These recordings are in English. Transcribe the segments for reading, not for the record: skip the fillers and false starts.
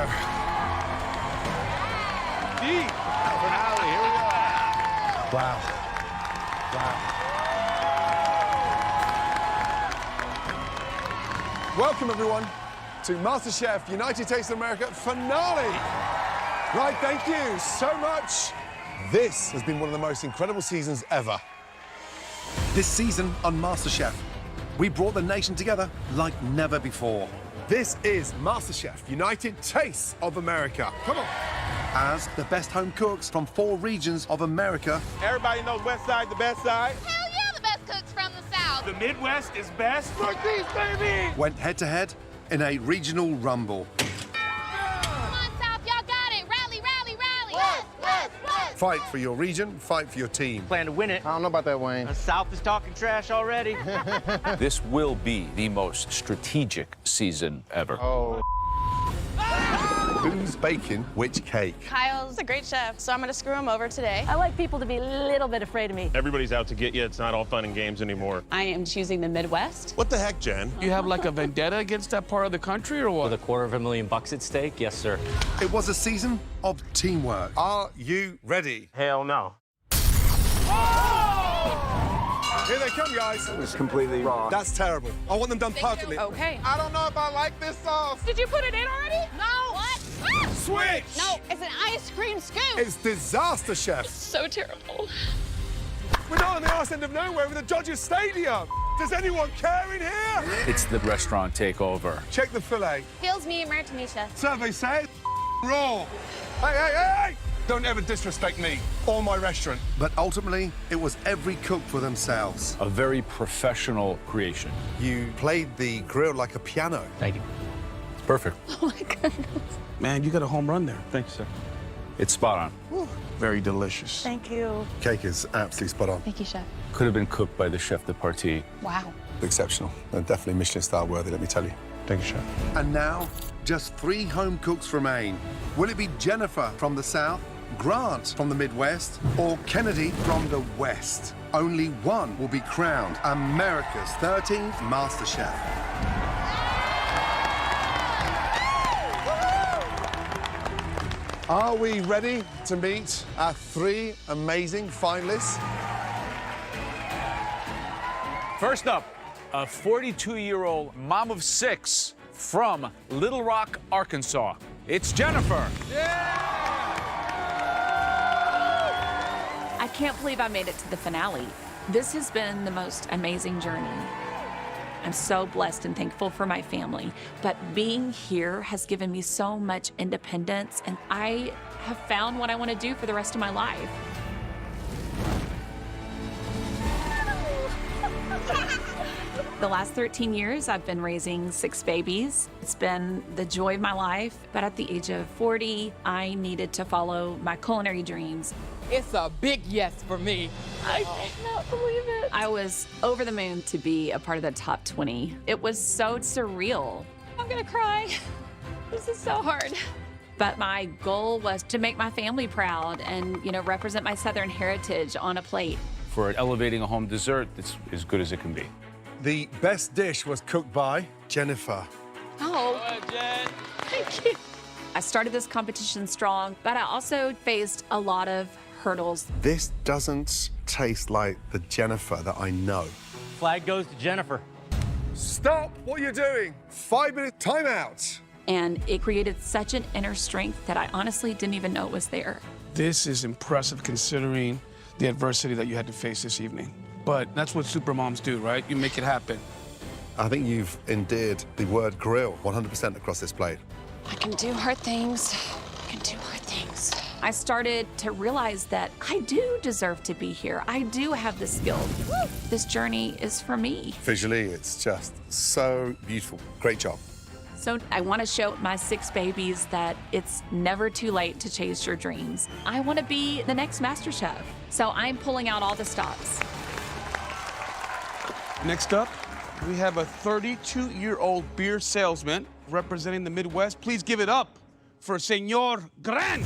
go. The finale, here we are. Wow. Wow. Welcome, everyone, to MasterChef United States of America finale. Right, thank you so much. This has been one of the most incredible seasons ever. This season on MasterChef, we brought the nation together like never before. This is MasterChef United Tastes of America. Come on. As the best home cooks from 4 regions of America. Everybody knows West Side the best side. Hell yeah, the best cooks from the South. The Midwest is best. Like these, baby. Went head-to-head in a regional rumble. Come on, South, y'all got it. Rally, rally, rally. West, west, west. Fight for your region, fight for your team. Plan to win it. I don't know about that, Wayne. The South is talking trash already. This will be the most strategic season ever. Oh. Who's baking which cake? Kyle's a great chef, so I'm gonna screw him over today. I like people to be a little bit afraid of me. Everybody's out to get you. It's not all fun and games anymore. I am choosing the Midwest. What the heck, Jen? You have like a vendetta against that part of the country or what? With $250,000 at stake? Yes, sir. It was a season of teamwork. Are you ready? Hell no. Here they come, guys. It's completely raw. That's terrible. I want them done perfectly. Okay. I don't know if I like this sauce. Did you put it in already? No. What? Switch! No, it's an ice cream scoop. It's disaster, chef. So terrible. We're not on the arse end of nowhere with the Dodgers Stadium. Does anyone care in here? It's the restaurant takeover. Check the fillet. Feels medium rare to me, Chef. Survey says raw. Hey, hey, hey! Don't ever disrespect me or my restaurant. But ultimately, it was every cook for themselves. A very professional creation. You played the grill like a piano. Thank you. It's perfect. Oh my goodness. Man, you got a home run there. Thank you, sir. It's spot on. Very delicious. Thank you. Cake is absolutely spot on. Thank you, Chef. Could have been cooked by the chef de partie. Wow. Exceptional. And definitely Michelin star worthy, let me tell you. Thank you, Chef. And now, just 3 home cooks remain. Will it be Jennifer from the South, Grant from the Midwest, or Kennedy from the West? Only one will be crowned America's 13th MasterChef. Are we ready to meet our 3 amazing finalists? First up, a 42-year-old mom of 6 from Little Rock, Arkansas. It's Jennifer. I can't believe I made it to the finale. This has been the most amazing journey. I'm so blessed and thankful for my family, but being here has given me so much independence, and I have found what I want to do for the rest of my life. The last 13 years, I've been raising 6 babies. It's been the joy of my life, but at the age of 40, I needed to follow my culinary dreams. It's a big yes for me. I cannot believe it. I was over the moon to be a part of the top 20. It was so surreal. I'm gonna cry. This is so hard. But my goal was to make my family proud and, represent my Southern heritage on a plate. For elevating a home dessert, it's as good as it can be. The best dish was cooked by Jennifer. Oh, thank you. I started this competition strong, but I also faced a lot of hurdles. This doesn't taste like the Jennifer that I know. Flag goes to Jennifer. Stop what you're doing. 5-minute timeout. And it created such an inner strength that I honestly didn't even know it was there. This is impressive considering the adversity that you had to face this evening. But that's what supermoms do, right? You make it happen. I think you've endeared the word grill 100% across this plate. I can do hard things. I can do hard things. I started to realize that I do deserve to be here. I do have the skill. This journey is for me. Visually, it's just so beautiful. Great job. So I want to show my 6 babies that it's never too late to chase your dreams. I want to be the next MasterChef. So I'm pulling out all the stops. Next up, we have a 32-year-old beer salesman representing the Midwest. Please give it up for Senor Grant.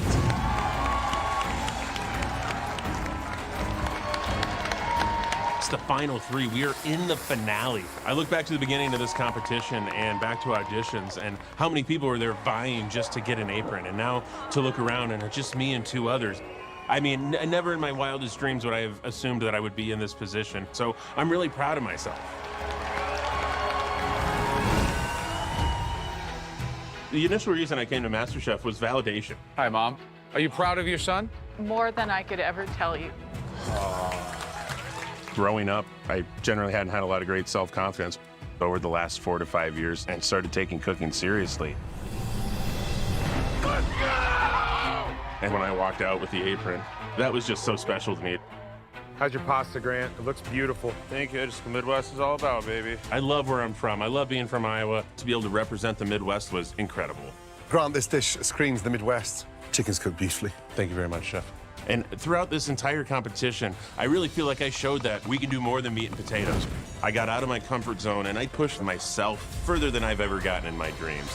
It's the final three. We are in the finale. I look back to the beginning of this competition and back to auditions and how many people were there vying just to get an apron. And now to look around and it's just me and two others. I mean, never in my wildest dreams would I have assumed that I would be in this position. So I'm really proud of myself. The initial reason I came to MasterChef was validation. Hi, Mom. Are you proud of your son? More than I could ever tell you. Growing up, I generally hadn't had a lot of great self-confidence. Over the last 4 to 5 years, and started taking cooking seriously. Let's go! And when I walked out with the apron, that was just so special to me. How's your pasta, Grant? It looks beautiful. Thank you. Just the Midwest is all about, baby. I love where I'm from. I love being from Iowa. To be able to represent the Midwest was incredible. Grant, this dish screams the Midwest. Chicken's cooked beautifully. Thank you very much, Chef. And throughout this entire competition, I really feel like I showed that we can do more than meat and potatoes. I got out of my comfort zone and I pushed myself further than I've ever gotten in my dreams.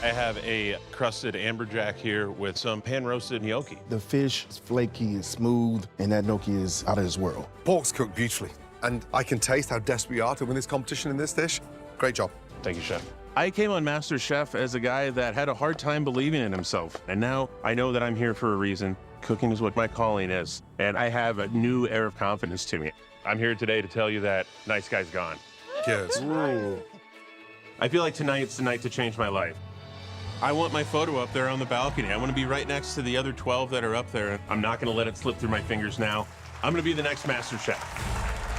I have a crusted amberjack here with some pan-roasted gnocchi. The fish is flaky and smooth, and that gnocchi is out of this world. Pork's cooked beautifully. And I can taste how desperate you are to win this competition in this dish. Great job. Thank you, Chef. I came on MasterChef as a guy that had a hard time believing in himself. And now I know that I'm here for a reason. Cooking is what my calling is. And I have a new air of confidence to me. I'm here today to tell you that nice guy's gone. Good. Ooh. I feel like tonight's the night to change my life. I want my photo up there on the balcony. I want to be right next to the other 12 that are up there. I'm not going to let it slip through my fingers now. I'm going to be the next MasterChef.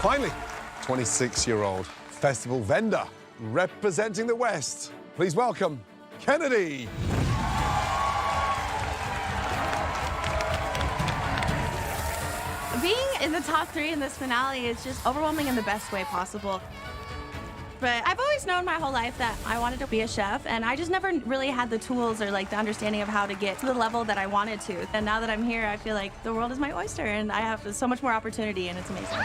Finally, 26-year-old festival vendor representing the West. Please welcome Kennedy. Being in the top 3 in this finale is just overwhelming in the best way possible. But I've always known my whole life that I wanted to be a chef, and I just never really had the tools or like the understanding of how to get to the level that I wanted to. And now that I'm here, I feel like the world is my oyster, and I have so much more opportunity, and it's amazing.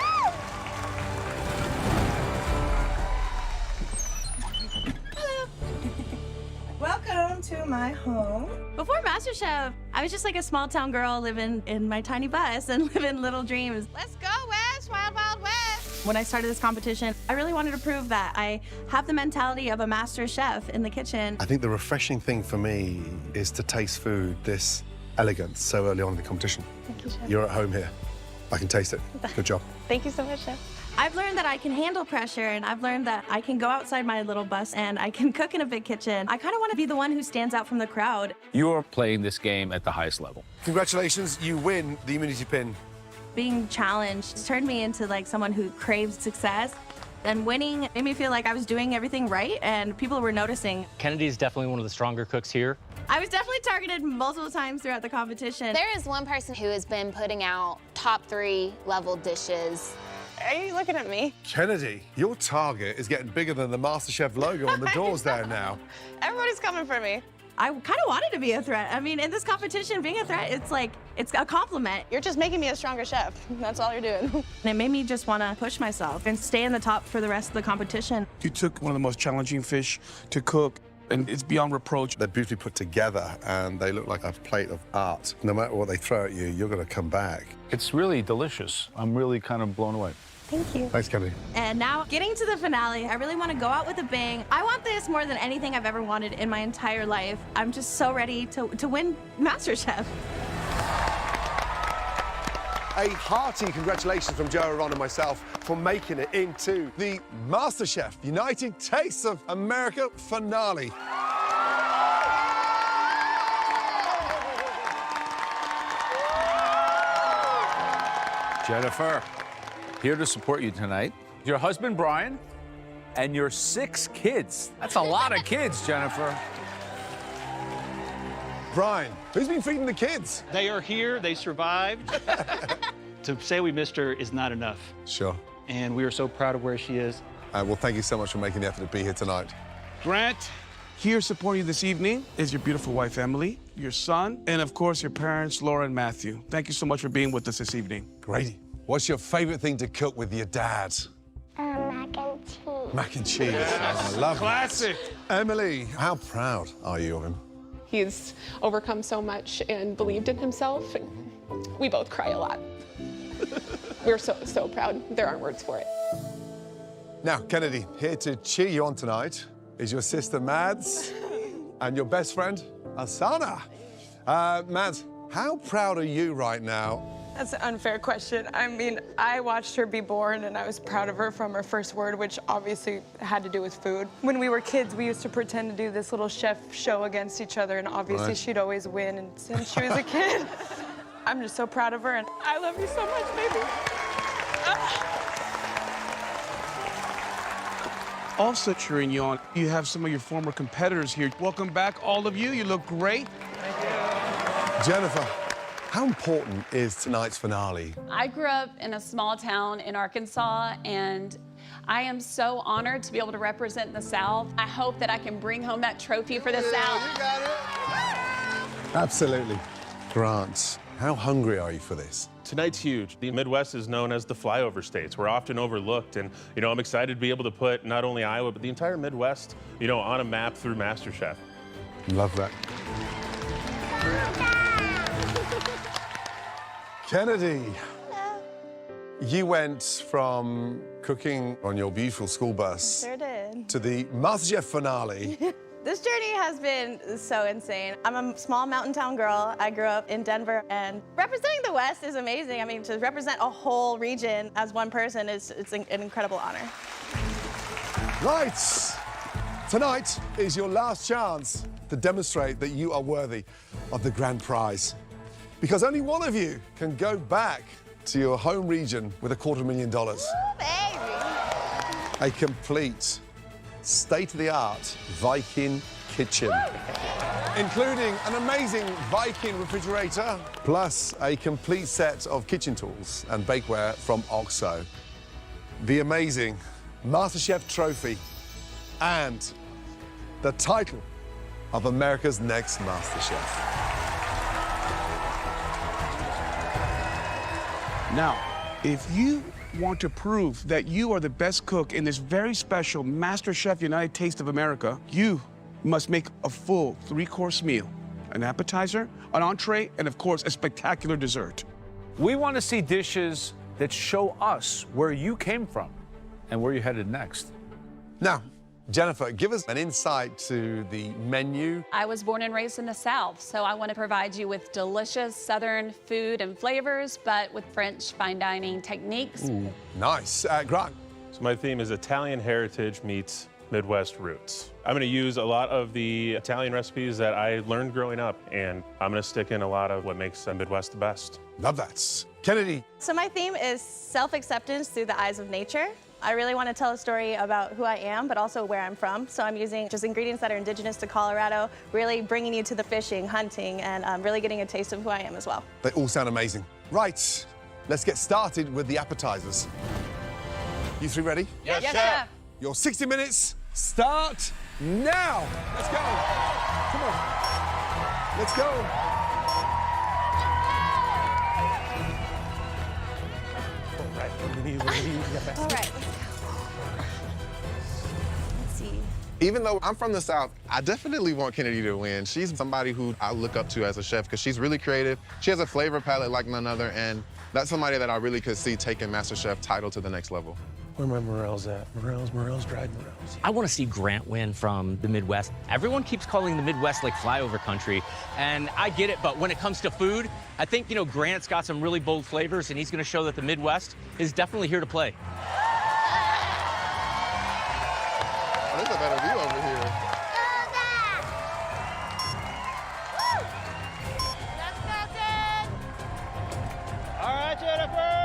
Welcome to my home. Before MasterChef, I was just like a small town girl living in my tiny bus and living little dreams. Let's go, West, Wild Wild West. When I started this competition, I really wanted to prove that I have the mentality of a master chef in the kitchen. I think the refreshing thing for me is to taste food this elegant so early on in the competition. Thank you, Chef. You're at home here. I can taste it. Good job. Thank you so much, Chef. I've learned that I can handle pressure, and I've learned that I can go outside my little bus and I can cook in a big kitchen. I kind of want to be the one who stands out from the crowd. You're playing this game at the highest level. Congratulations, you win the immunity pin. Being challenged turned me into like someone who craves success. And winning made me feel like I was doing everything right and people were noticing. Kennedy's definitely one of the stronger cooks here. I was definitely targeted multiple times throughout the competition. There is one person who has been putting out top 3 level dishes. Are you looking at me? Kennedy, your target is getting bigger than the MasterChef logo on the doors there now. Everybody's coming for me. I kind of wanted to be a threat. I mean, in this competition, being a threat, it's like, it's a compliment. You're just making me a stronger chef. That's all you're doing. And it made me just want to push myself and stay in the top for the rest of the competition. You took one of the most challenging fish to cook, and it's beyond reproach. They're beautifully put together, and they look like a plate of art. No matter what they throw at you, you're going to come back. It's really delicious. I'm really kind of blown away. Thank you. Thanks, Kennedy. And now, getting to the finale, I really want to go out with a bang. I want this more than anything I've ever wanted in my entire life. I'm just so ready to win MasterChef. A hearty congratulations from Joe, Ron, and myself for making it into the MasterChef United Tastes of America finale. Jennifer, here to support you tonight. Your husband, Brian, and your 6 kids. That's a lot of kids, Jennifer. Brian, who's been feeding the kids? They are here, they survived. To say we missed her is not enough. Sure. And we are so proud of where she is. Well, thank you so much for making the effort to be here tonight. Grant, here supporting you this evening is your beautiful wife, Emily, your son, and of course, your parents, Laura and Matthew. Thank you so much for being with us this evening. Great. What's your favorite thing to cook with your dad? Mac and cheese. Mac and cheese. Oh, I love Classic. It. Emily, how proud are you of him? He's overcome so much and believed in himself. And we both cry a lot. We're so proud. There aren't words for it. Now, Kennedy, here to cheer you on tonight is your sister Mads and your best friend Asana. Mads, how proud are you right now? That's an unfair question. I mean, I watched her be born, and I was proud of her from her first word, which obviously had to do with food. When we were kids, we used to pretend to do this little chef show against each other, and obviously Right. she'd always win, and since she was a kid, I'm just so proud of her, and I love you so much, baby. Also cheering you on, you have some of your former competitors here. Welcome back, all of you. You look great. Jennifer, how important is tonight's finale? I grew up in a small town in Arkansas, and I am so honored to be able to represent the South. I hope that I can bring home that trophy for the South. You got it. Absolutely. Grant, how hungry are you for this? Tonight's huge. The Midwest is known as the flyover states. We're often overlooked, and I'm excited to be able to put not only Iowa, but the entire Midwest, on a map through MasterChef. Love that. Kennedy, you went from cooking on your beautiful school bus Sure did. to the MasterChef finale. This journey has been so insane. I'm a small mountain town girl. I grew up in Denver, and representing the West is amazing. I mean, to represent a whole region as one person it's an incredible honor. Right. Tonight is your last chance to demonstrate that you are worthy of the grand prize. Because only one of you can go back to your home region with $250,000. Ooh, baby. A complete state-of-the-art Viking kitchen, including an amazing Viking refrigerator, plus a complete set of kitchen tools and bakeware from OXO, the amazing MasterChef trophy, and the title of America's Next MasterChef. Now, if you want to prove that you are the best cook in this very special MasterChef United Taste of America, you must make a full 3-course meal, an appetizer, an entree, and of course, a spectacular dessert. We want to see dishes that show us where you came from and where you're headed next. Now, Jennifer, give us an insight to the menu. I was born and raised in the South, so I want to provide you with delicious Southern food and flavors, but with French fine dining techniques. Ooh, nice. Grant. So my theme is Italian heritage meets Midwest roots. I'm going to use a lot of the Italian recipes that I learned growing up, and I'm going to stick in a lot of what makes the Midwest the best. Love that. Kennedy. So my theme is self-acceptance through the eyes of nature. I really want to tell a story about who I am, but also where I'm from. So I'm using just ingredients that are indigenous to Colorado, really bringing you to the fishing, hunting, and really getting a taste of who I am as well. They all sound amazing. Right, let's get started with the appetizers. You three ready? Yes, chef. Your 60 minutes start now. Let's go. Come on. Let's go. All right. Let's see. Even though I'm from the South, I definitely want Kennedy to win. She's somebody who I look up to as a chef because she's really creative. She has a flavor palette like none other, and that's somebody that I really could see taking MasterChef title to the next level. Where my morels at? Morels, dried morels. I want to see Grant win from the Midwest. Everyone keeps calling the Midwest like flyover country, and I get it, but when it comes to food, I think, Grant's got some really bold flavors, and he's going to show that the Midwest is definitely here to play. Oh, there's a better view over here. All right, Jennifer!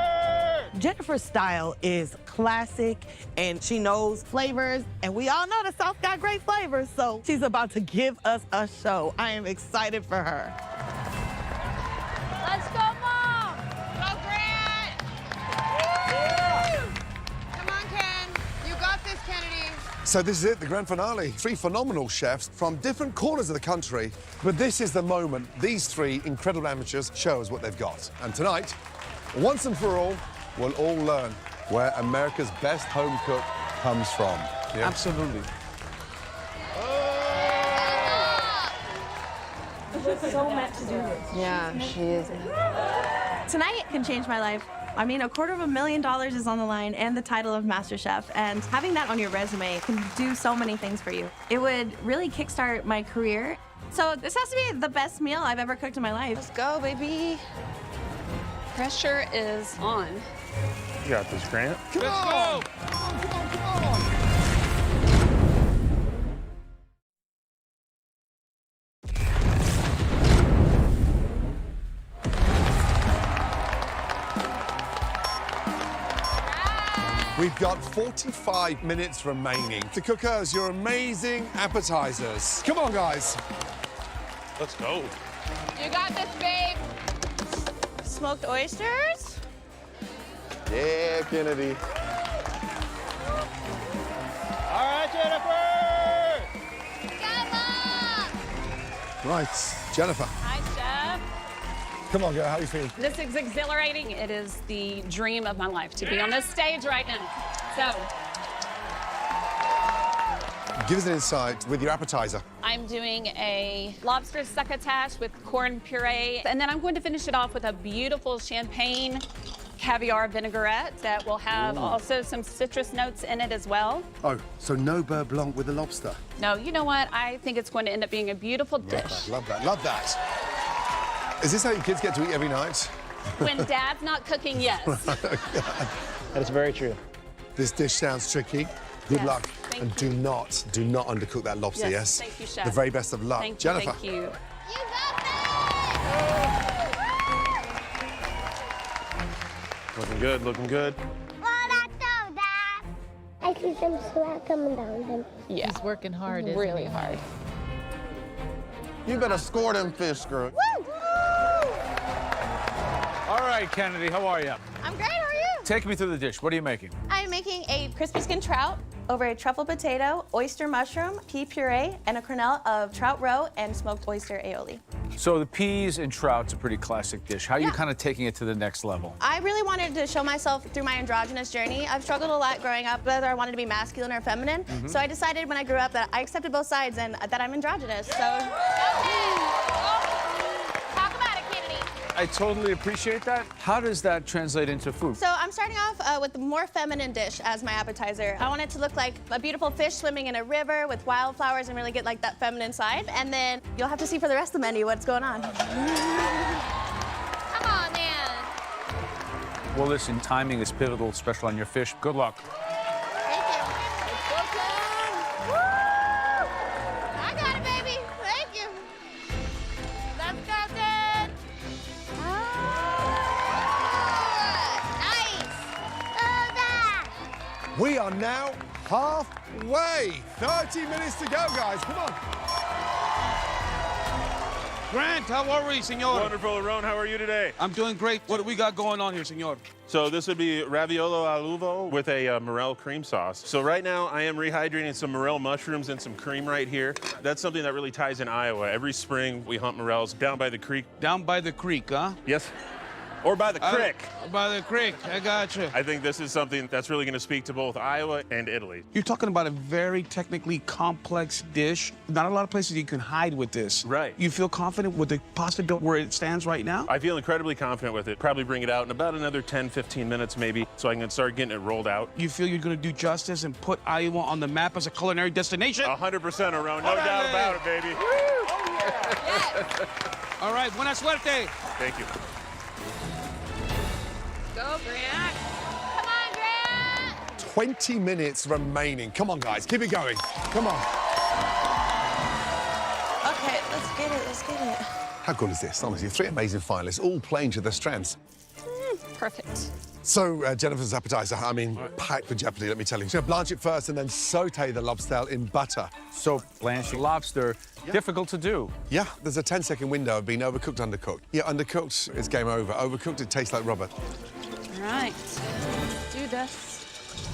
Jennifer's style is classic, and she knows flavors, and we all know the South got great flavors, so she's about to give us a show. I am excited for her. Let's go, Mom! Go, Grant! Come on, Ken. You got this, Kennedy. So this is it, the grand finale. 3 phenomenal chefs from different corners of the country, but this is the moment these 3 incredible amateurs show us what they've got. And tonight, once and for all, we'll all learn where America's best home cook comes from. Yeah? Absolutely. She's so meant to do this. Yeah, she is. Tonight can change my life. I mean, $250,000 is on the line and the title of MasterChef, and having that on your resume can do so many things for you. It would really kickstart my career. So this has to be the best meal I've ever cooked in my life. Let's go, baby. Pressure is on. You got this, Grant. Come on! Come on! We've got 45 minutes remaining to cook us your amazing appetizers. Come on, guys. Let's go. You got this, babe. Smoked oysters. Yeah, Kennedy. All right, Jennifer! Come on! Right, Jennifer. Hi, Chef. Come on, girl. How are you feeling? This is exhilarating. It is the dream of my life to be on this stage right now. So, Give us an insight with your appetizer. I'm doing a lobster succotash with corn puree, and then I'm going to finish it off with a beautiful champagne caviar vinaigrette that will have also some citrus notes in it as well. Oh, so no beurre blanc with the lobster? No, you know what? I think it's going to end up being a beautiful dish. Love that, love that. Is this how your kids get to eat every night? When Dad's not cooking, yes. That is very true. This dish sounds tricky. Good Yes, luck. thank And you. do not undercook that lobster, yes? Thank you, Chef. The very best of luck. Thank you, Jennifer. thank you. Looking good, looking good. Well, that's so bad. I see some sweat coming down him. Yeah. He's working hard, isn't Really he? hard. You better score them fish, girl. All right, Kennedy, how are you? I'm great, how are you? Take me through the dish. What are you making? I'm making a crispy skin trout over a truffle potato, oyster mushroom, pea puree, and a quenelle of trout roe and smoked oyster aioli. So the peas and trout's a pretty classic dish. How are you Yeah. kind of taking it to the next level? I really wanted to show myself through my androgynous journey. I've struggled a lot growing up, whether I wanted to be masculine or feminine. So I decided when I grew up that I accepted both sides and that I'm androgynous. So Talk about it, Kennedy. I totally appreciate that. How does that translate into food? So I'm starting off with a more feminine dish as my appetizer. I want it to look like a beautiful fish swimming in a river with wildflowers and really get like that feminine side. And then you'll have to see for the rest of the menu what's going on. Come on, man. Well, listen, timing is pivotal, especially on your fish. Good luck. Thank you. Woo! I got it, baby. Thank you. Let's go, Dad. Nice. We are now halfway. 30 minutes to go, guys. Come on. Grant, how are we, senor? Wonderful, Aaron. How are you today? I'm doing great. What do we got going on here, senor? So this would be raviolo all'uovo with a morel cream sauce. So right now I am rehydrating some morel mushrooms and some cream right here. That's something that really ties in Iowa. Every spring we hunt morels down by the creek. Down by the creek, huh? Yes. Or by the creek. By the creek, I got you. I think this is something that's really going to speak to both Iowa and Italy. You're talking about a very technically complex dish. Not a lot of places you can hide with this. Right. You feel confident with the pasta dough where it stands right now? I feel incredibly confident with it. Probably bring it out in about another 10, 15 minutes maybe, so I can start getting it rolled out. You feel you're gonna do justice and put Iowa on the map as a culinary destination? 100%, Aaron. No doubt about it, baby. All right, buena suerte. Thank you. Go, Grant. Come on, Grant. 20 minutes remaining. Come on, guys. Keep it going. Come on. Okay, let's get it. Let's get it. How cool is this? Honestly, 3 amazing finalists, all playing to their strengths. Perfect. So, Jennifer's appetizer, I mean, packed with jeopardy, let me tell you. She's gonna blanch it first and then saute the lobster in butter. So blanching lobster, difficult to do. Yeah, there's a 10-second window of being overcooked, undercooked. Yeah, undercooked, it's game over. Overcooked, it tastes like rubber. All right. Let's do this.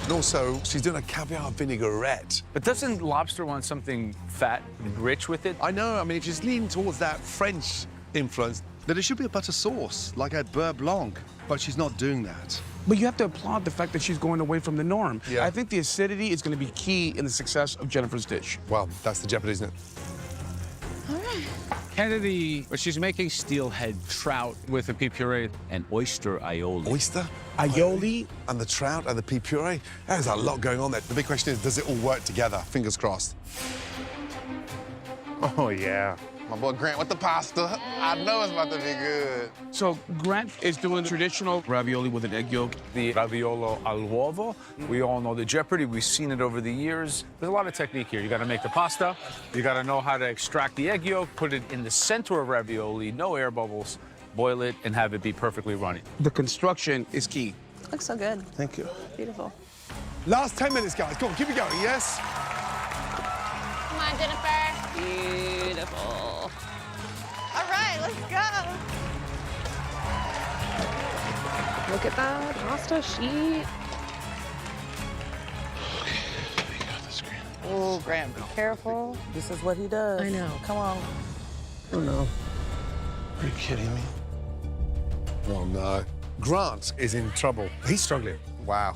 And also, she's doing a caviar vinaigrette. But doesn't lobster want something fat and rich with it? I know, I mean, if she's leaning towards that French influence, Then it should be a butter sauce, like at beurre blanc, but she's not doing that. But you have to applaud the fact that she's going away from the norm. Yeah. I think the acidity is going to be key in the success of Jennifer's dish. well, that's the jeopardy, isn't it? All right. Kennedy, she's making steelhead trout with a pea puree and oyster aioli. Oyster? Aioli? And the trout and the pea puree? There's a lot going on there. The big question is, does it all work together? Fingers crossed. Oh, yeah. My boy Grant with the pasta. I know it's about to be good. So Grant is doing traditional ravioli with an egg yolk. The raviolo all'uovo. We all know the jeopardy. We've seen it over the years. There's a lot of technique here. You got to make the pasta. You got to know how to extract the egg yolk, put it in the center of ravioli, no air bubbles, boil it, and have it be perfectly runny. The construction is key. Looks so good. Thank you. Beautiful. Last 10 minutes, guys. Go on, keep it going, yes? Come on, Jennifer. Beautiful. All right, let's go. Look at that pasta sheet. Oh, Grant, be careful. This is what he does. I know. Come on. Oh, no. Are you kidding me? Oh, no. Grant is in trouble. He's struggling. Wow.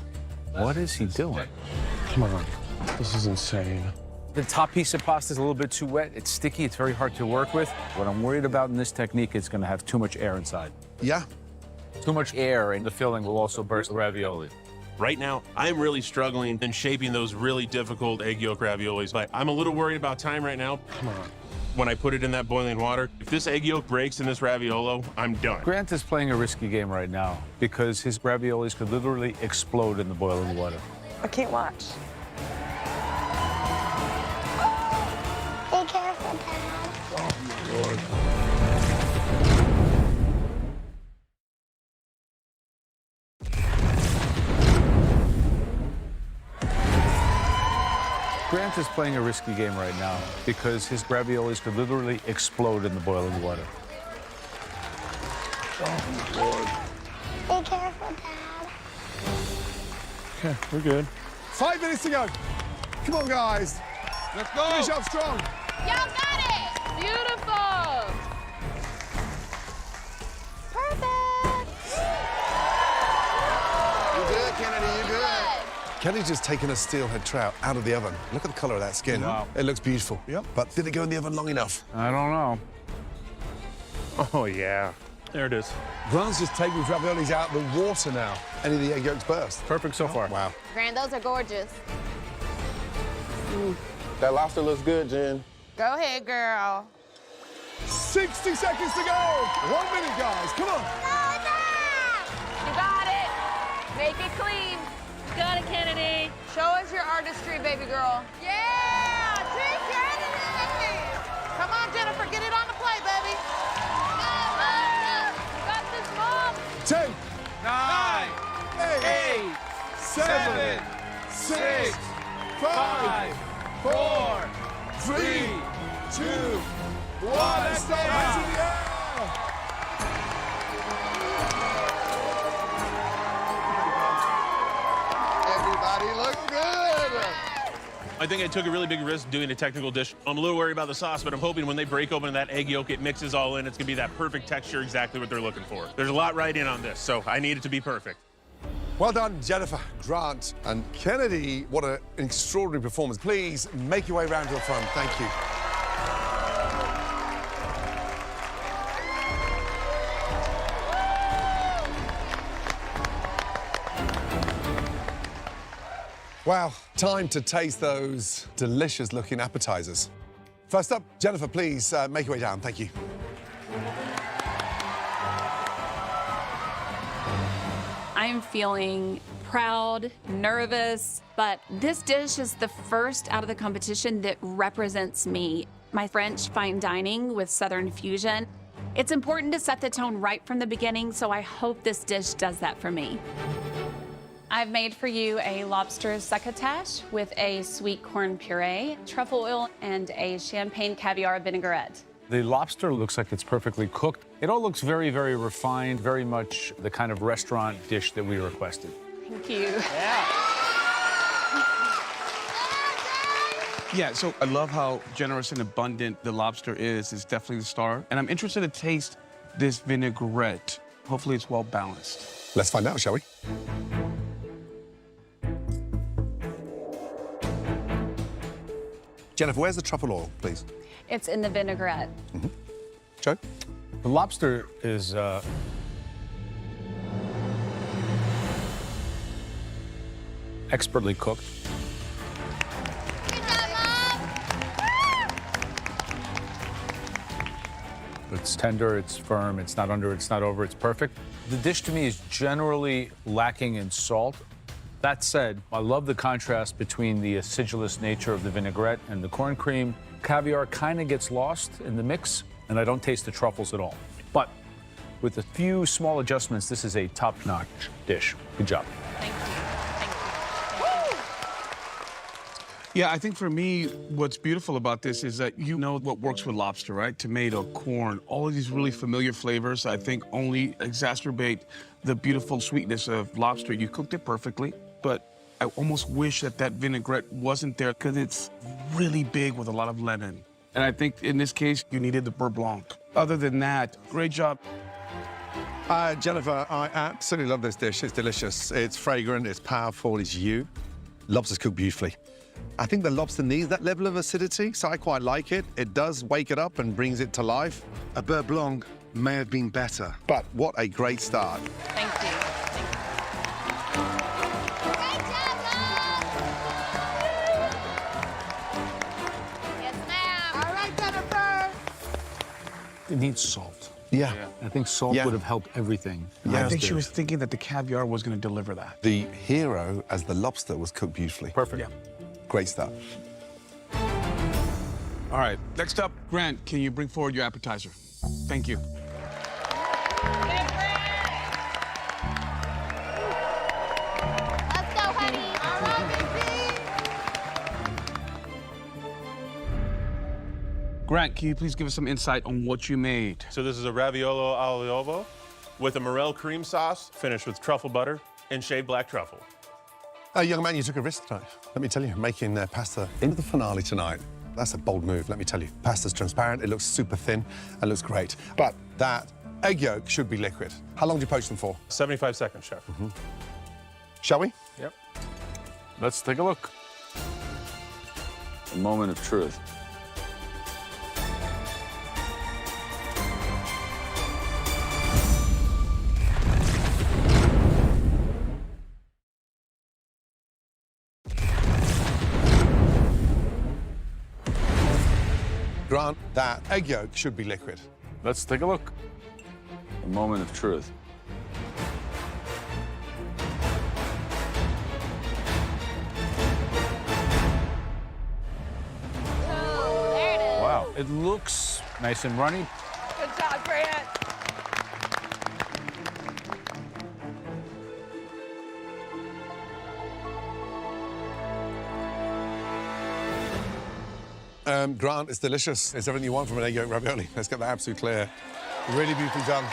What is he doing? Come on. This is insane. The top piece of pasta is a little bit too wet. It's sticky. It's very hard to work with. What I'm worried about in this technique is going to have too much air inside. Yeah. Too much air in the filling will also burst the ravioli. Right now, I'm really struggling in shaping those really difficult egg yolk raviolis, but I'm a little worried about time right now. Come on. When I put it in that boiling water, if this egg yolk breaks in this raviolo, I'm done. Grant is playing a risky game right now because his raviolis could literally explode in the boiling water. I can't watch. Be careful, Dad. Oh, Lord. Grant is playing a risky game right now because his raviolis could literally explode in the boiling water. Oh, Lord. Be careful, Dad. Okay, we're good. 5 minutes to go. Come on, guys. Let's go. Finish up strong. Y'all got it. Beautiful. Perfect. You good, Kennedy? You good? Kennedy's just taken a steelhead trout out of the oven. Look at the color of that skin. Wow. It looks beautiful. Yep. But did it go in the oven long enough? I don't know. Oh, yeah. There it is. Grant's just taking his raviolis out of the water now. Any of the egg yolks burst. Perfect so far. Wow. Grant, those are gorgeous. That lobster looks good, Jen. Go ahead, girl. 60 seconds to go. 1 minute, guys. Come on. You got it. Make it clean. Got it, Kennedy. Show us your artistry, baby girl. Yeah! Team Kennedy! Come on, Jennifer, get it on the plate, baby. You got this, Mom. 10, 9, 8, 7, 6, 5, 4, 3, 2, 1. Let's go. Hands in the air. Everybody looks good. I think I took a really big risk doing a technical dish. I'm a little worried about the sauce, but I'm hoping when they break open that egg yolk, it mixes all in. It's gonna be that perfect texture, exactly what they're looking for. There's a lot right in on this, so I need it to be perfect. Well done, Jennifer, Grant, and Kennedy. What an extraordinary performance. Please make your way around to the front. Thank you. Wow, time to taste those delicious-looking appetizers. First up, Jennifer, please make your way down. Thank you. I'm feeling proud, nervous, but this dish is the first out of the competition that represents me. My French fine dining with Southern fusion. It's important to set the tone right from the beginning, so I hope this dish does that for me. I've made for you a lobster succotash with a sweet corn puree, truffle oil, and a champagne caviar vinaigrette. The lobster looks like it's perfectly cooked. It all looks very, very refined, very much the kind of restaurant dish that we requested. Thank you. Yeah, so I love how generous and abundant the lobster is. It's definitely the star. And I'm interested to taste this vinaigrette. Hopefully it's well balanced. Let's find out, shall we? Jennifer, where's the truffle oil, please? It's in the vinaigrette. Joe? The lobster is expertly cooked. It's tender, it's firm, it's not under, it's not over, it's perfect. The dish to me is generally lacking in salt. That said, I love the contrast between the acidulous nature of the vinaigrette and the corn cream. Caviar kind of gets lost in the mix, and I don't taste the truffles at all. But with a few small adjustments, this is a top-notch dish. Good job. Yeah, I think for me, what's beautiful about this is that you know what works with lobster, right? Tomato, corn, all of these really familiar flavors, I think only exacerbate the beautiful sweetness of lobster. You cooked it perfectly, but I almost wish that that vinaigrette wasn't there because it's really big with a lot of lemon. And I think in this case, you needed the beurre blanc. Other than that, great job. Jennifer, I absolutely love this dish. It's delicious. It's fragrant, it's powerful, it's you. Lobster's cooked beautifully. I think the lobster needs that level of acidity, so I quite like it. It does wake it up and brings it to life. A beurre blanc may have been better. But what a great start. Thank you. Yes, ma'am. All right, Jennifer. It needs salt. Yeah. I think salt would have helped everything. Yeah, I think she was thinking that the caviar was going to deliver that. The hero, as the lobster, was cooked beautifully. Perfect. Yeah. Great start. All right, next up, Grant, can you bring forward your appetizer? Thank you. Let's go, honey. All right, Grant, can you please give us some insight on what you made? So this is a raviolo al uovo with a morel cream sauce, finished with truffle butter and shaved black truffle. Young man, you took a risk tonight. Let me tell you, making pasta into the finale tonight, that's a bold move, let me tell you. Pasta's transparent, it looks super thin, and looks great. But that egg yolk should be liquid. How long do you poach them for? 75 seconds, chef. Shall we? Yep. Let's take a look. A moment of truth. Grant, that egg yolk should be liquid. Let's take a look. A moment of truth. Oh, there it is. Wow, it looks nice and runny. Good job, Grant. Grant, it's delicious. It's everything you want from an egg yolk ravioli. Let's get that absolutely clear. Really beautifully done.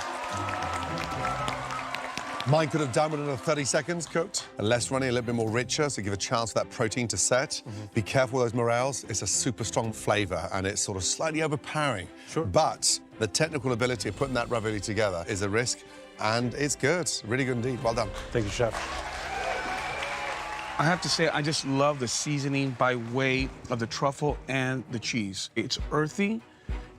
Mine could have done with another 30 seconds cooked. And less runny, a little bit more richer, so give a chance for that protein to set. Be careful with those morels. It's a super strong flavor, and it's sort of slightly overpowering. Sure. But the technical ability of putting that ravioli together is a risk, and it's good. Really good indeed. Well done. Thank you, chef. I have to say, I just love the seasoning by way of the truffle and the cheese. It's earthy,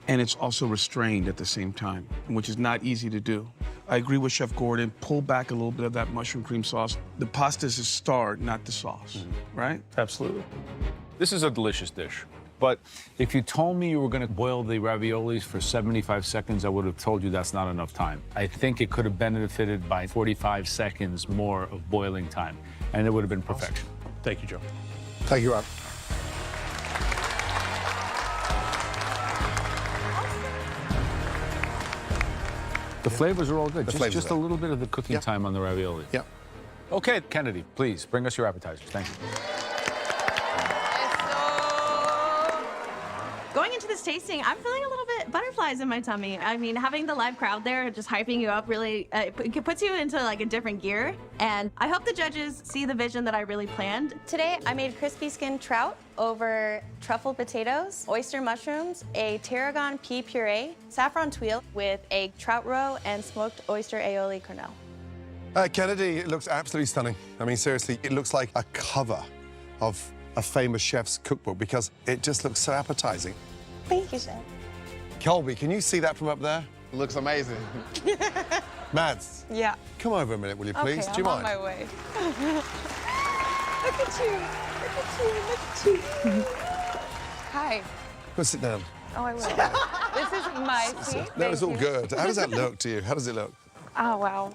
and it's also restrained at the same time, which is not easy to do. I agree with Chef Gordon. Pull back a little bit of that mushroom cream sauce. The pasta is a star, not the sauce, right? Absolutely. This is a delicious dish. But if you told me you were going to boil the raviolis for 75 seconds, I would have told you that's not enough time. I think it could have benefited by 45 seconds more of boiling time, and it would have been perfection. Awesome. Thank you, Joe. Thank you, Rob. The flavors are all good. The flavors Just are a little bit of the cooking time on the ravioli. Yeah. Okay, Kennedy, please bring us your appetizers. Thank you. Going into this tasting, I'm feeling a little bit butterflies in my tummy. I mean, having the live crowd there just hyping you up really it puts you into like a different gear. And I hope the judges see the vision that I really planned. Today, I made crispy skinned trout over truffle potatoes, oyster mushrooms, a tarragon pea puree, saffron tuile with a trout roe, and smoked oyster aioli cornell. Kennedy, it looks absolutely stunning. I mean, seriously, it looks like a cover of a famous chef's cookbook because it just looks so appetizing. Thank you, Chef. Colby, can you see that from up there? It looks amazing. Mads, Yeah. come over a minute, will you please? Okay, Do you I'm mind? on my way. Look at you. Look at you. Look at you. Hi. Go sit down. Oh, I will. This is my seat. No, it's all Thank you. good. How does that look to you? How does it look? Oh, wow.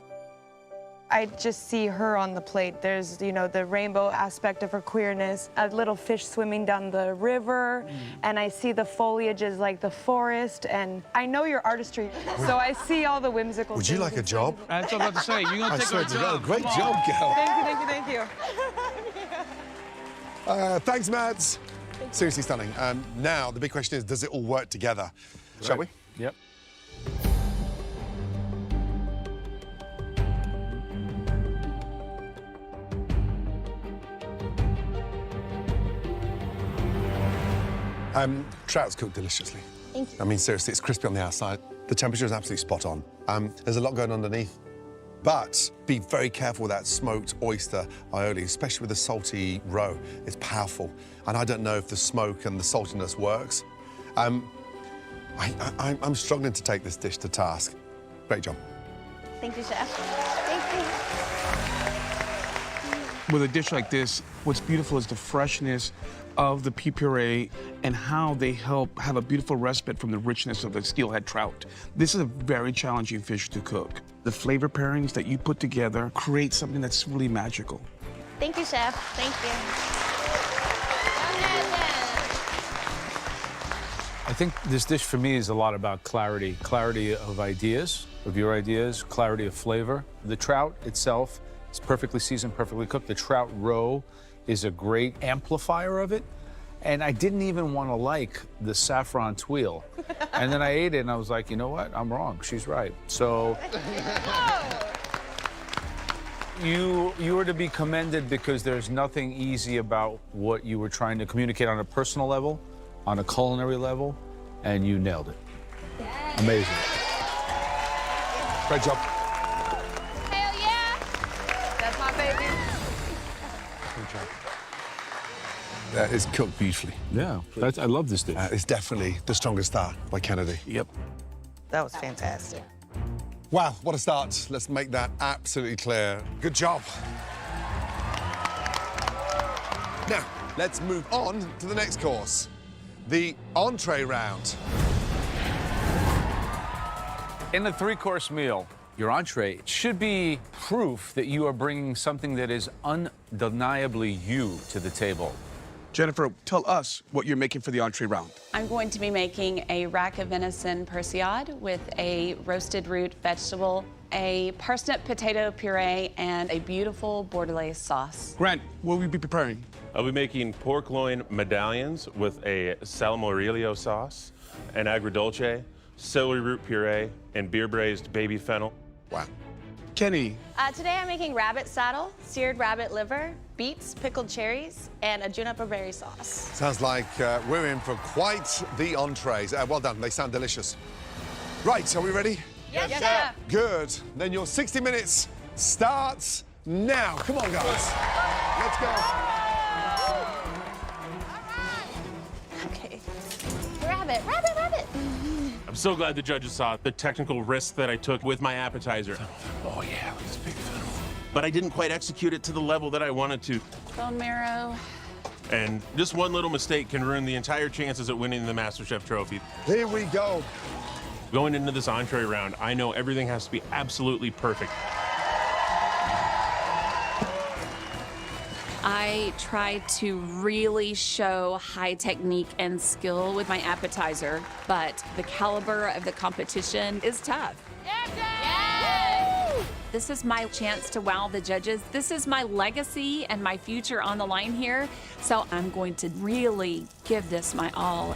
I just see her on the plate. There's, you know, the rainbow aspect of her queerness, a little fish swimming down the river, and I see the foliage is like the forest, and I know your artistry, so I see all the whimsical Would you things like a job? That's what I was about to say. You're gonna I take swear our to God, job. great Come on. job, girl. Thank you, thank you, thank you. Thanks, Mads. Seriously stunning. Now, the big question is, does it all work together? Shall we? Yep. Trout's cooked deliciously. Thank you. I mean, seriously, it's crispy on the outside. The temperature is absolutely spot on. There's a lot going on underneath. But be very careful with that smoked oyster aioli, especially with the salty roe. It's powerful. And I don't know if the smoke and the saltiness works. I'm struggling to take this dish to task. Great job. Thank you, Chef. Thank you. With a dish like this, what's beautiful is the freshness of the pea puree and how they help have a beautiful respite from the richness of the steelhead trout. This is a very challenging fish to cook. The flavor pairings that you put together create something that's really magical. Thank you, Chef. Thank you. I think this dish for me is a lot about clarity. Clarity of ideas, of your ideas, clarity of flavor. The trout itself is perfectly seasoned, perfectly cooked. The trout roe is a great amplifier of it. And I didn't even want to like the saffron tuile. And then I ate it and I was like, you know what? I'm wrong. She's right. So you were to be commended because there's nothing easy about what you were trying to communicate on a personal level, on a culinary level, and you nailed it. Amazing. Great job. Hell yeah! That's my baby. Great job. It's cooked beautifully. Yeah, I love this dish. It's definitely The Strongest Star by Kennedy. Yep. That was fantastic. Wow, what a start. Let's make that absolutely clear. Good job. Now, let's move on to the next course, the entree round. In a three-course meal, your entree should be proof that you are bringing something that is undeniably you to the table. Jennifer, tell us what you're making for the entree round. I'm going to be making a rack of venison persillade with a roasted root vegetable, a parsnip potato puree, and a beautiful bordelaise sauce. Grant, what will you be preparing? I'll be making pork loin medallions with a salmorejo sauce, an agrodolce, celery root puree, and beer braised baby fennel. Wow. Kenny. Today I'm making rabbit saddle, seared rabbit liver, beets, pickled cherries, and a juniper berry sauce. Sounds like we're in for quite the entrees. Well done, they sound delicious. Right, are we ready? Yes, sir. Good. Then your 60 minutes starts now. Come on, guys. Let's go. Okay. Rabbit, rabbit, rabbit. I'm so glad the judges saw the technical risk that I took with my appetizer. Oh, yeah, look at this big fennel. But I didn't quite execute it to the level that I wanted to. Bone marrow. And just one little mistake can ruin the entire chances at winning the MasterChef trophy. Here we go. Going into this entree round, I know everything has to be absolutely perfect. I tried to really show high technique and skill with my appetizer, but the caliber of the competition is tough. This is my chance to wow the judges. This is my legacy and my future on the line here. So I'm going to really give this my all.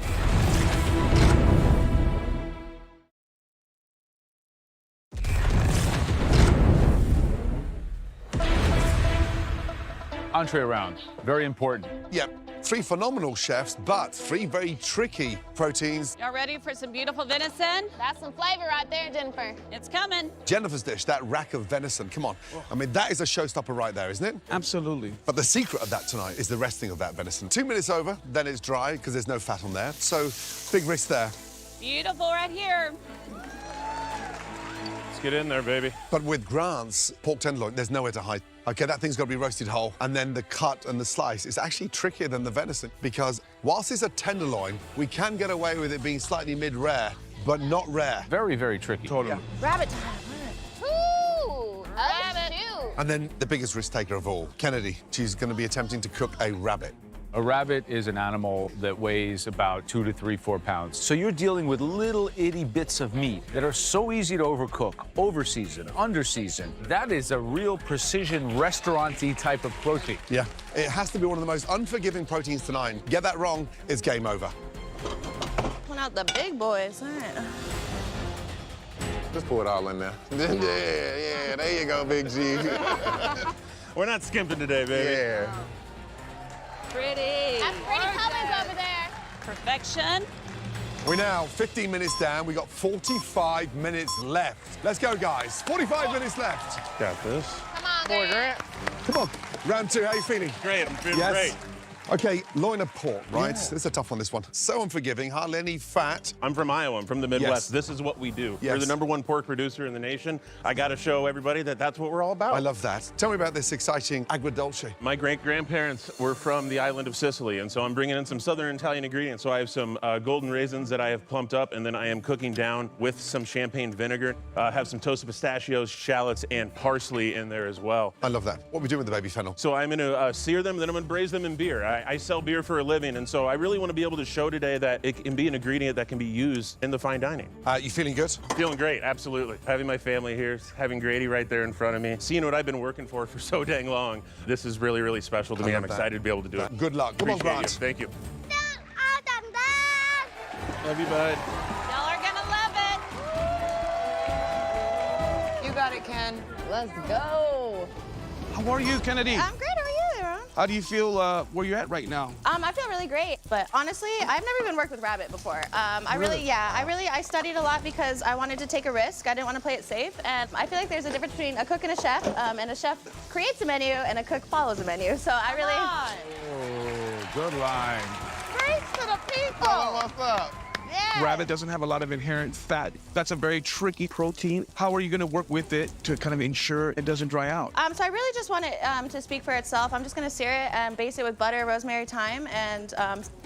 Entree round, very important. Yep, 3 phenomenal chefs, but 3 very tricky proteins. Y'all ready for some beautiful venison? That's some flavor right there, Jennifer. It's coming. Jennifer's dish, that rack of venison, come on. I mean, that is a showstopper right there, isn't it? Absolutely. But the secret of that tonight is the resting of that venison. 2 minutes over, then it's dry, because there's no fat on there. So, big risk there. Beautiful right here. Let's get in there, baby. But with Grant's pork tenderloin, there's nowhere to hide. Okay, that thing's got to be roasted whole. And then the cut and the slice is actually trickier than the venison because whilst it's a tenderloin, we can get away with it being slightly mid-rare, but not rare. Very, very tricky. Totally. Yeah. Rabbit time. Ooh, rabbit. And then the biggest risk taker of all, Kennedy. She's going to be attempting to cook a rabbit. A rabbit is an animal that weighs about 2 to 3, 4 pounds. So you're dealing with little itty bits of meat that are so easy to overcook, overseason, underseason. That is a real precision restaurant-y type of protein. Yeah, it has to be one of the most unforgiving proteins to nine. Get that wrong, it's game over. Pulling out the big boys. All right. Just pour it all in there. Yeah, there you go, Big G. We're not skimping today, baby. Yeah. Pretty. Have pretty colors over there. Perfection. We're now 15 minutes down. We got 45 minutes left. Let's go, guys. 45 minutes left. Got this. Come on, Grant. Come on. Round two, how you feeling? Great, I'm feeling Yes. great. Okay, loin of pork, right? Yeah. This is a tough one, this one. So unforgiving, hardly any fat. I'm from Iowa. I'm from the Midwest. Yes. This is what we do. Yes. We're the #1 pork producer in the nation. I got to show everybody that that's what we're all about. I love that. Tell me about this exciting agrodolce. My great-grandparents were from the island of Sicily, and so I'm bringing in some southern Italian ingredients. So I have some golden raisins that I have plumped up, and then I am cooking down with some champagne vinegar. Have some toasted pistachios, shallots, and parsley in there as well. I love that. What are we doing with the baby fennel? So I'm going to sear them, then I'm going to braise them in beer. I sell beer for a living, and so I really want to be able to show today that it can be an ingredient that can be used in the fine dining. You feeling good? Feeling great, absolutely. Having my family here, having Grady right there in front of me, seeing what I've been working for so dang long. This is really, really special to me. I'm excited to be able to do it. Good luck. Come on, Appreciate Grant. you. Thank you. Love you, bud. Y'all are gonna love it. You got it, Ken. Let's go. How are you, Kennedy? I'm great. How are you, Aaron? How do you feel where you're at right now? I feel really great, but honestly, I've never even worked with rabbit before. I studied a lot because I wanted to take a risk. I didn't want to play it safe, and I feel like there's a difference between a cook and a chef, and a chef creates a menu and a cook follows a menu. So I really. Oh, good line. Preach to the people. What's up? Yeah. Rabbit doesn't have a lot of inherent fat. That's a very tricky protein. How are you going to work with it to kind of ensure it doesn't dry out? So I really just want it to speak for itself. I'm just going to sear it and baste it with butter, rosemary, thyme, and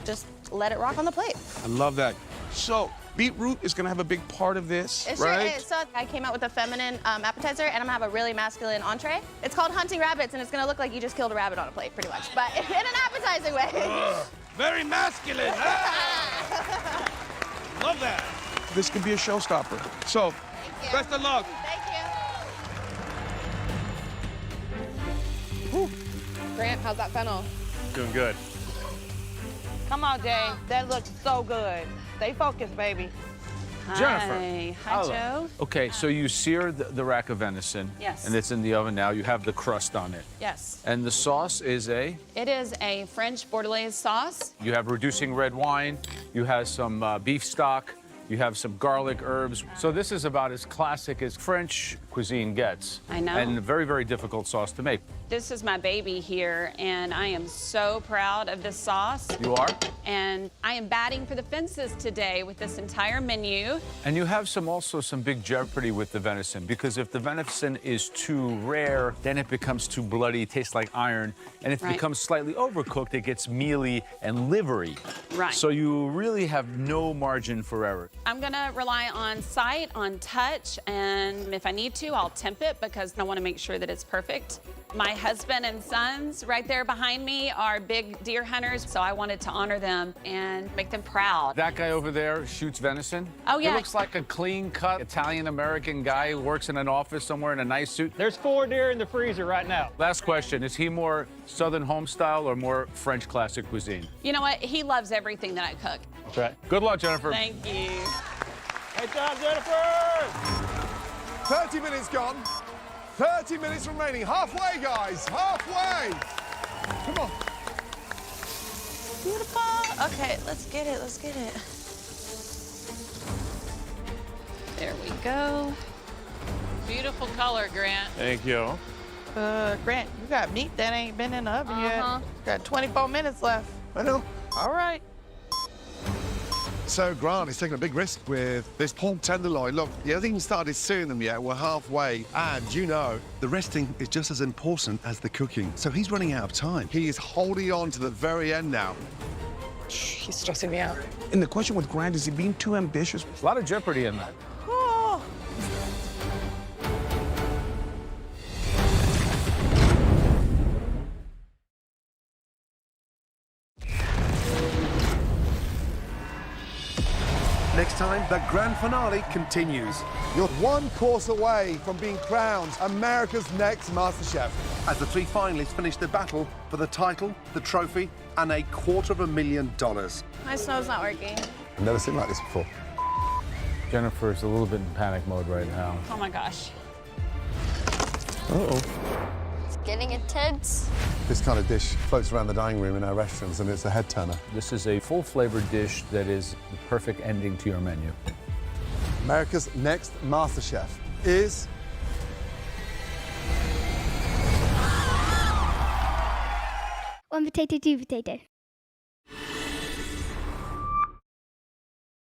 just let it rock on the plate. I love that. So, beetroot is going to have a big part of this, It right? sure is. So I came out with a feminine appetizer, and I'm going to have a really masculine entree. It's called hunting rabbits, and it's going to look like you just killed a rabbit on a plate, pretty much, but in an appetizing way. Very masculine. Love that. This could be a showstopper. So, best of luck. Thank Whew. Grant, how's that fennel? Doing good. Come on, Jay. That looks so good. Stay focused, baby. Jennifer. Hi, Hello. Joe. Okay, so you sear the rack of venison. Yes. And it's in the oven now. You have the crust on it. Yes. And the sauce is It is a French bordelaise sauce. you have reducing red wine, you have some beef stock, you have some garlic herbs. So this is about as classic as French cuisine gets. I know. And a very, very difficult sauce to make. This is my baby here, and I am so proud of this sauce. You are? And I am batting for the fences today with this entire menu. And you have also some big jeopardy with the venison, because if the venison is too rare, then it becomes too bloody, tastes like iron. And if it Right. becomes slightly overcooked, it gets mealy and livery. Right. So you really have no margin for error. I'm gonna rely on sight, on touch, and if I need to, I'll temp it because I wanna make sure that it's perfect. My husband and sons right there behind me are big deer hunters, so I wanted to honor them and make them proud. That guy over there shoots venison. Oh, yeah. He looks like a clean-cut Italian-American guy who works in an office somewhere in a nice suit. There's 4 deer in the freezer right now. Last question, is he more Southern home style or more French classic cuisine? You know what? He loves everything that I cook. That's right. Good luck, Jennifer. Thank you. Good job, Jennifer! 30 minutes gone. 30 minutes remaining. Halfway, guys. Halfway. Come on. Beautiful. Okay, let's get it. Let's get it. There we go. Beautiful color, Grant. Thank you. Grant, you got meat that ain't been in the oven yet. Got 24 minutes left. I know. All right. So Grant is taking a big risk with this pork tenderloin. Look, he hasn't even started searing them yet. We're halfway. And you know, the resting is just as important as the cooking. So he's running out of time. He is holding on to the very end now. He's stressing me out. And the question with Grant, is he being too ambitious? A lot of jeopardy in that. Oh. Next time, the grand finale continues. You're one course away from being crowned America's next MasterChef. As the three finalists finish their battle for the title, the trophy, and $250,000. My snow's not working. I've never seen like this before. Jennifer's a little bit in panic mode right now. Oh my gosh. Uh-oh. It's getting intense. This kind of dish floats around the dining room in our restaurants, and it's a head turner. This is a full-flavored dish that is the perfect ending to your menu. America's next MasterChef is... One potato, two potato.